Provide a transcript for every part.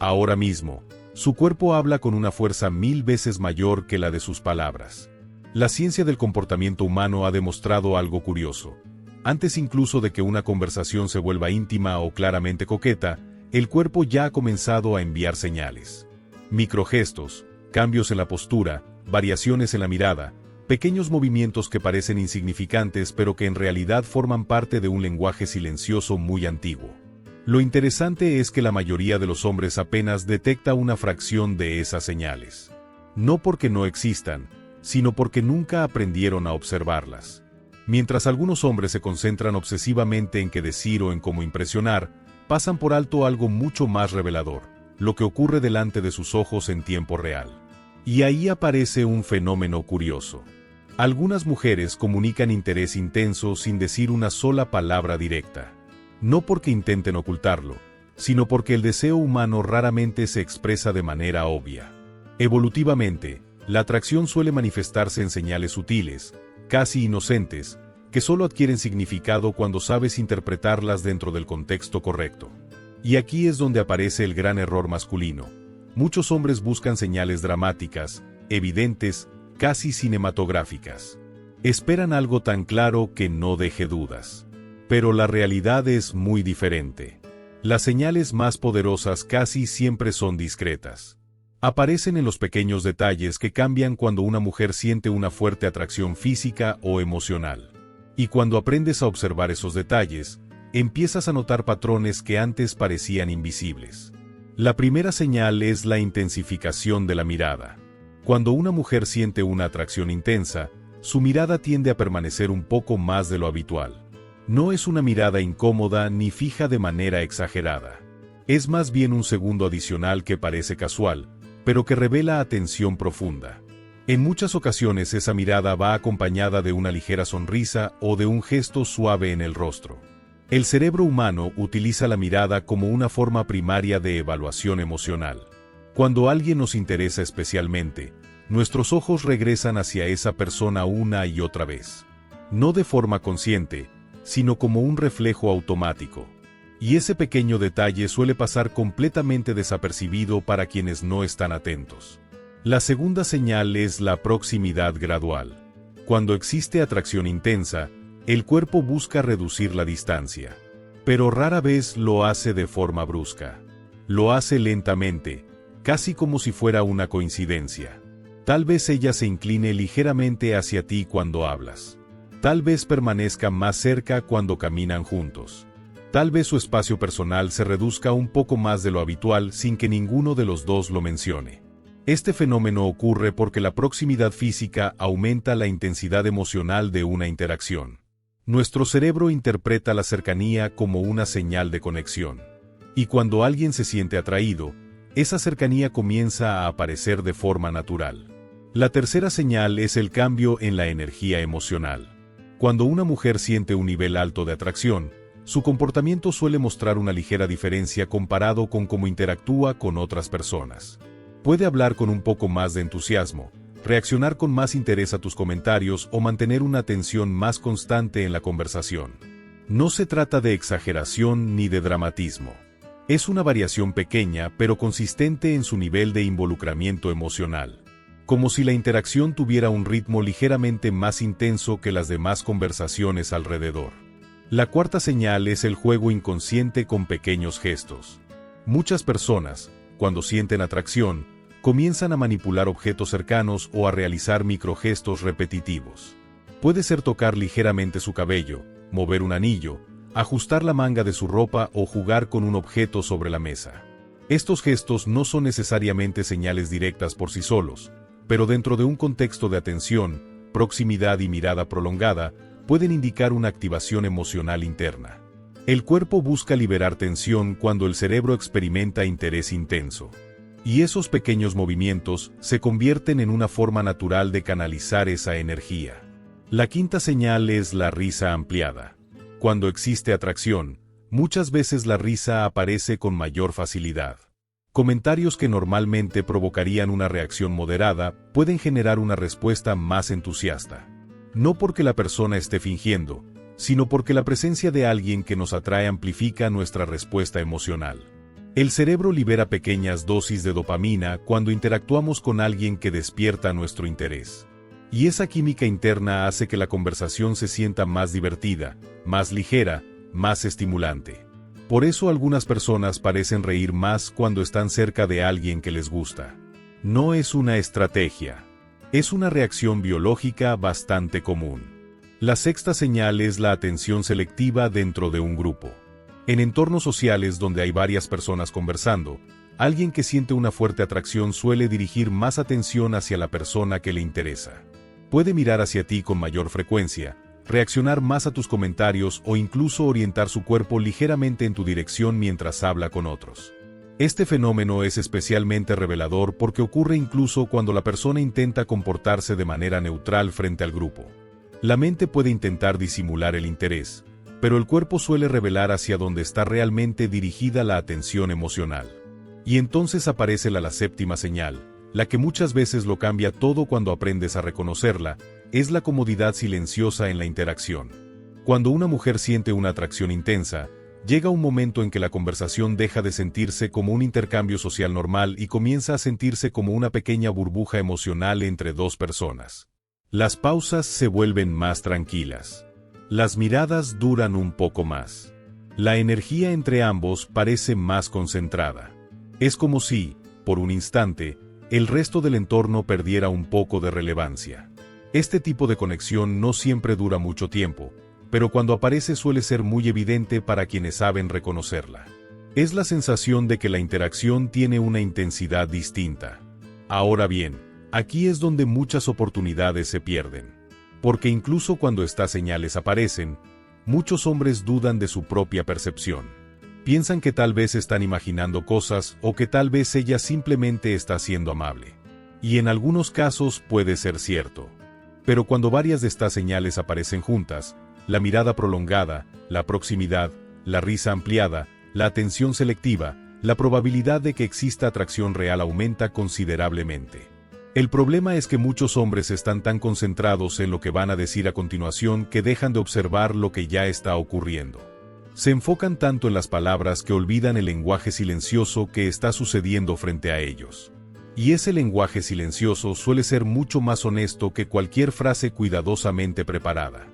ahora mismo. Su cuerpo habla con una fuerza 1000 veces mayor que la de sus palabras. La ciencia del comportamiento humano ha demostrado algo curioso. Antes incluso de que una conversación se vuelva íntima o claramente coqueta, el cuerpo ya ha comenzado a enviar señales. Microgestos, cambios en la postura, variaciones en la mirada, pequeños movimientos que parecen insignificantes pero que en realidad forman parte de un lenguaje silencioso muy antiguo. Lo interesante es que la mayoría de los hombres apenas detecta una fracción de esas señales. No porque no existan, sino porque nunca aprendieron a observarlas. Mientras algunos hombres se concentran obsesivamente en qué decir o en cómo impresionar, pasan por alto algo mucho más revelador, lo que ocurre delante de sus ojos en tiempo real. Y ahí aparece un fenómeno curioso. Algunas mujeres comunican interés intenso sin decir una sola palabra directa. No porque intenten ocultarlo, sino porque el deseo humano raramente se expresa de manera obvia. Evolutivamente, la atracción suele manifestarse en señales sutiles, casi inocentes, que solo adquieren significado cuando sabes interpretarlas dentro del contexto correcto. Y aquí es donde aparece el gran error masculino. Muchos hombres buscan señales dramáticas, evidentes, casi cinematográficas. Esperan algo tan claro que no deje dudas. Pero la realidad es muy diferente. Las señales más poderosas casi siempre son discretas. Aparecen en los pequeños detalles que cambian cuando una mujer siente una fuerte atracción física o emocional. Y cuando aprendes a observar esos detalles, empiezas a notar patrones que antes parecían invisibles. La primera señal es la intensificación de la mirada. Cuando una mujer siente una atracción intensa, su mirada tiende a permanecer un poco más de lo habitual. No es una mirada incómoda ni fija de manera exagerada. Es más bien un segundo adicional que parece casual, pero que revela atención profunda. En muchas ocasiones esa mirada va acompañada de una ligera sonrisa o de un gesto suave en el rostro. El cerebro humano utiliza la mirada como una forma primaria de evaluación emocional. Cuando alguien nos interesa especialmente, nuestros ojos regresan hacia esa persona una y otra vez. No de forma consciente, sino como un reflejo automático. Y ese pequeño detalle suele pasar completamente desapercibido para quienes no están atentos. La segunda señal es la proximidad gradual. Cuando existe atracción intensa, el cuerpo busca reducir la distancia. Pero rara vez lo hace de forma brusca. Lo hace lentamente, casi como si fuera una coincidencia. Tal vez ella se incline ligeramente hacia ti cuando hablas. Tal vez permanezca más cerca cuando caminan juntos. Tal vez su espacio personal se reduzca un poco más de lo habitual sin que ninguno de los dos lo mencione. Este fenómeno ocurre porque la proximidad física aumenta la intensidad emocional de una interacción. Nuestro cerebro interpreta la cercanía como una señal de conexión. Y cuando alguien se siente atraído, esa cercanía comienza a aparecer de forma natural. La tercera señal es el cambio en la energía emocional. Cuando una mujer siente un nivel alto de atracción, su comportamiento suele mostrar una ligera diferencia comparado con cómo interactúa con otras personas. Puede hablar con un poco más de entusiasmo, reaccionar con más interés a tus comentarios o mantener una atención más constante en la conversación. No se trata de exageración ni de dramatismo. Es una variación pequeña pero consistente en su nivel de involucramiento emocional. Como si la interacción tuviera un ritmo ligeramente más intenso que las demás conversaciones alrededor. La cuarta señal es el juego inconsciente con pequeños gestos. Muchas personas, cuando sienten atracción, comienzan a manipular objetos cercanos o a realizar microgestos repetitivos. Puede ser tocar ligeramente su cabello, mover un anillo, ajustar la manga de su ropa o jugar con un objeto sobre la mesa. Estos gestos no son necesariamente señales directas por sí solos, pero dentro de un contexto de atención, proximidad y mirada prolongada, pueden indicar una activación emocional interna. El cuerpo busca liberar tensión cuando el cerebro experimenta interés intenso. Y esos pequeños movimientos se convierten en una forma natural de canalizar esa energía. La quinta señal es la risa ampliada. Cuando existe atracción, muchas veces la risa aparece con mayor facilidad. Comentarios que normalmente provocarían una reacción moderada pueden generar una respuesta más entusiasta. No porque la persona esté fingiendo, sino porque la presencia de alguien que nos atrae amplifica nuestra respuesta emocional. El cerebro libera pequeñas dosis de dopamina cuando interactuamos con alguien que despierta nuestro interés. Y esa química interna hace que la conversación se sienta más divertida, más ligera, más estimulante. Por eso algunas personas parecen reír más cuando están cerca de alguien que les gusta. No es una estrategia. Es una reacción biológica bastante común. La sexta señal es la atención selectiva dentro de un grupo. En entornos sociales donde hay varias personas conversando, alguien que siente una fuerte atracción suele dirigir más atención hacia la persona que le interesa. Puede mirar hacia ti con mayor frecuencia, reaccionar más a tus comentarios o incluso orientar su cuerpo ligeramente en tu dirección mientras habla con otros. Este fenómeno es especialmente revelador porque ocurre incluso cuando la persona intenta comportarse de manera neutral frente al grupo. La mente puede intentar disimular el interés, pero el cuerpo suele revelar hacia dónde está realmente dirigida la atención emocional. Y entonces aparece la séptima señal, la que muchas veces lo cambia todo cuando aprendes a reconocerla, es la comodidad silenciosa en la interacción. Cuando una mujer siente una atracción intensa, llega un momento en que la conversación deja de sentirse como un intercambio social normal y comienza a sentirse como una pequeña burbuja emocional entre dos personas. Las pausas se vuelven más tranquilas. Las miradas duran un poco más. La energía entre ambos parece más concentrada. Es como si, por un instante, el resto del entorno perdiera un poco de relevancia. Este tipo de conexión no siempre dura mucho tiempo, pero cuando aparece suele ser muy evidente para quienes saben reconocerla. Es la sensación de que la interacción tiene una intensidad distinta. Ahora bien, aquí es donde muchas oportunidades se pierden. Porque incluso cuando estas señales aparecen, muchos hombres dudan de su propia percepción. Piensan que tal vez están imaginando cosas o que tal vez ella simplemente está siendo amable. Y en algunos casos puede ser cierto. Pero cuando varias de estas señales aparecen juntas, la mirada prolongada, la proximidad, la risa ampliada, la atención selectiva, la probabilidad de que exista atracción real aumenta considerablemente. El problema es que muchos hombres están tan concentrados en lo que van a decir a continuación que dejan de observar lo que ya está ocurriendo. Se enfocan tanto en las palabras que olvidan el lenguaje silencioso que está sucediendo frente a ellos. Y ese lenguaje silencioso suele ser mucho más honesto que cualquier frase cuidadosamente preparada.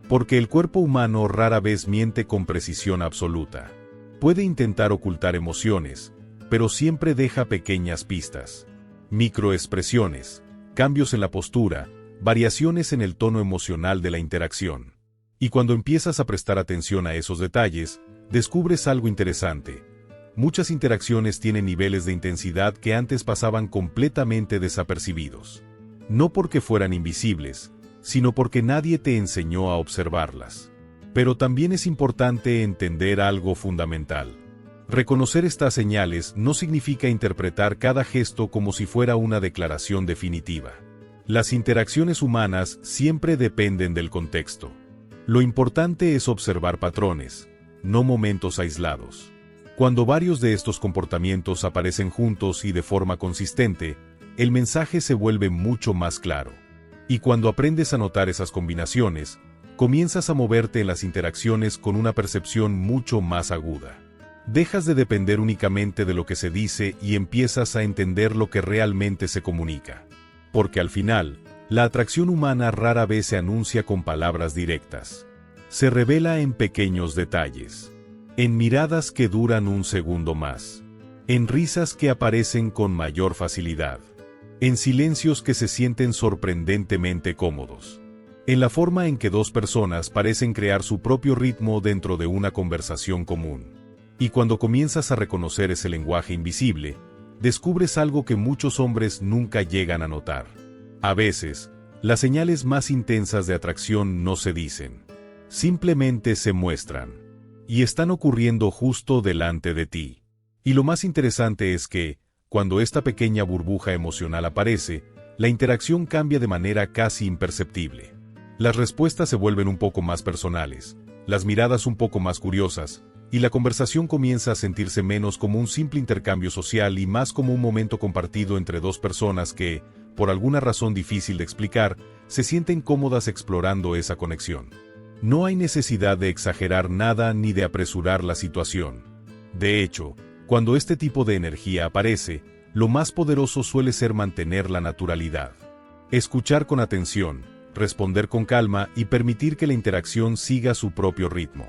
Porque el cuerpo humano rara vez miente con precisión absoluta. Puede intentar ocultar emociones, pero siempre deja pequeñas pistas. Microexpresiones, cambios en la postura, variaciones en el tono emocional de la interacción. Y cuando empiezas a prestar atención a esos detalles, descubres algo interesante. Muchas interacciones tienen niveles de intensidad que antes pasaban completamente desapercibidos. No porque fueran invisibles, sino porque nadie te enseñó a observarlas. Pero también es importante entender algo fundamental. Reconocer estas señales no significa interpretar cada gesto como si fuera una declaración definitiva. Las interacciones humanas siempre dependen del contexto. Lo importante es observar patrones, no momentos aislados. Cuando varios de estos comportamientos aparecen juntos y de forma consistente, el mensaje se vuelve mucho más claro. Y cuando aprendes a notar esas combinaciones, comienzas a moverte en las interacciones con una percepción mucho más aguda. Dejas de depender únicamente de lo que se dice y empiezas a entender lo que realmente se comunica. Porque al final, la atracción humana rara vez se anuncia con palabras directas. Se revela en pequeños detalles. En miradas que duran un segundo más. En risas que aparecen con mayor facilidad. En silencios que se sienten sorprendentemente cómodos. En la forma en que dos personas parecen crear su propio ritmo dentro de una conversación común. Y cuando comienzas a reconocer ese lenguaje invisible, descubres algo que muchos hombres nunca llegan a notar. A veces, las señales más intensas de atracción no se dicen. Simplemente se muestran. Y están ocurriendo justo delante de ti. Y lo más interesante es que, cuando esta pequeña burbuja emocional aparece, la interacción cambia de manera casi imperceptible. Las respuestas se vuelven un poco más personales, las miradas un poco más curiosas, y la conversación comienza a sentirse menos como un simple intercambio social y más como un momento compartido entre dos personas que, por alguna razón difícil de explicar, se sienten cómodas explorando esa conexión. No hay necesidad de exagerar nada ni de apresurar la situación. De hecho, Cuando este tipo de energía aparece, lo más poderoso suele ser mantener la naturalidad. Escuchar con atención, responder con calma y permitir que la interacción siga su propio ritmo.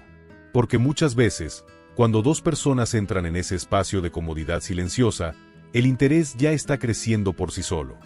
Porque muchas veces, cuando dos personas entran en ese espacio de comodidad silenciosa, el interés ya está creciendo por sí solo.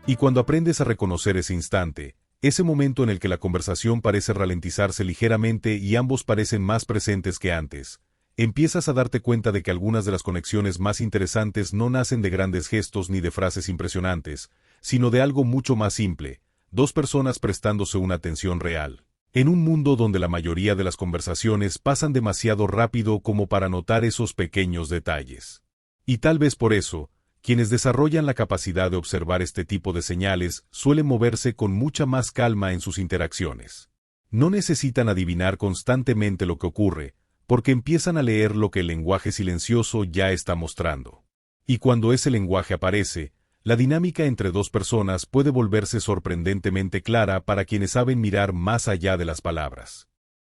Y cuando aprendes a reconocer ese instante, ese momento en el que la conversación parece ralentizarse ligeramente y ambos parecen más presentes que antes, empiezas a darte cuenta de que algunas de las conexiones más interesantes no nacen de grandes gestos ni de frases impresionantes, sino de algo mucho más simple, dos personas prestándose una atención real. En un mundo donde la mayoría de las conversaciones pasan demasiado rápido como para notar esos pequeños detalles. Y tal vez por eso, quienes desarrollan la capacidad de observar este tipo de señales suelen moverse con mucha más calma en sus interacciones. No necesitan adivinar constantemente lo que ocurre, porque empiezan a leer lo que el lenguaje silencioso ya está mostrando. Y cuando ese lenguaje aparece, la dinámica entre dos personas puede volverse sorprendentemente clara para quienes saben mirar más allá de las palabras.